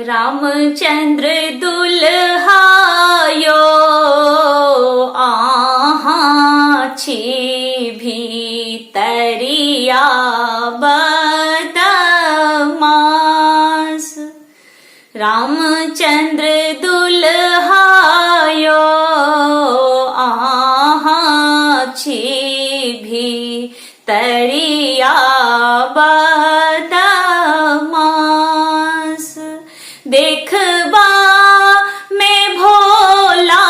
रामचंद्र दुल्हायो आहाची भीतरिया बदमास। रामचंद्र दुल्हायो आहाची भीतरिया बदमास। देखबा में भोला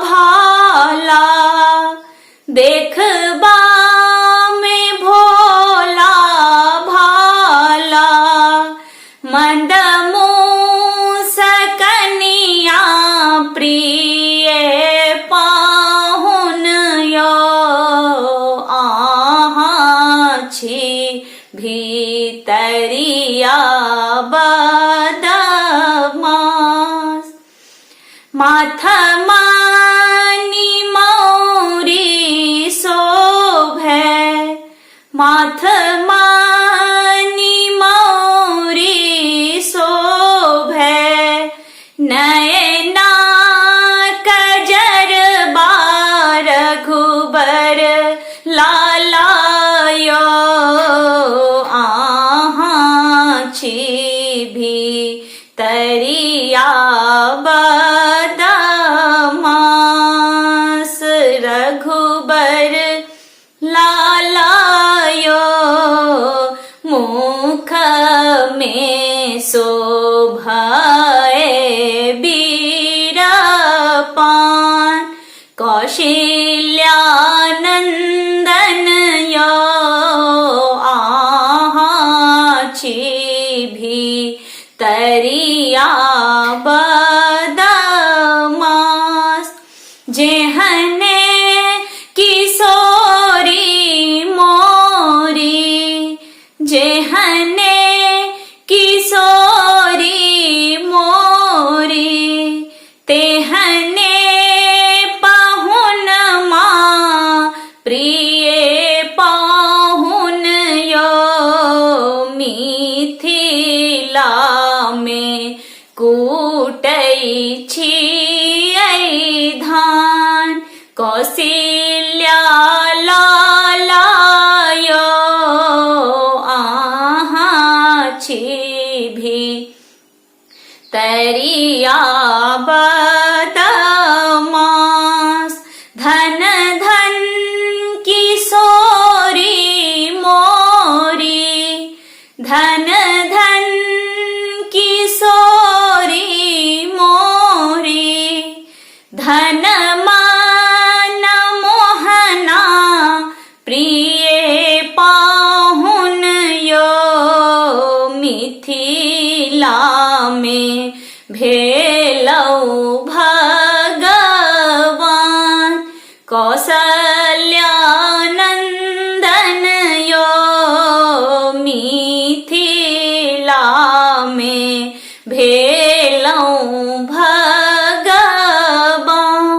भाला, देखबा में भोला भाला, मंद मुसकनिया प्रिय पाहुन यो आहाची भीतरिया बदमास। माथमानी मौरी शोभे, माथमानी मौरी शोभे, नयना कजरबा रघुबर लालायो आहाची भीतरिया बदमास। रघुबर लालायो मुख में शोभाए बीरपान, कौशल्यानंदन यो आहाची भीतरिया बदमास। जेहने किशोरी मोरी, जेहने किशोरी मोरी, तेहने पाहुन माँ प्रिय पाहुन यो मिथिला में कूटै छियै धान। कौशल्या लालायो आहाची भीतरिया बदमास। धन धन किशोरी मोरी, धन धन किशोरी मोरी, धन मान मोहना प्रिय पाहुन यो मिथिला में भेलौ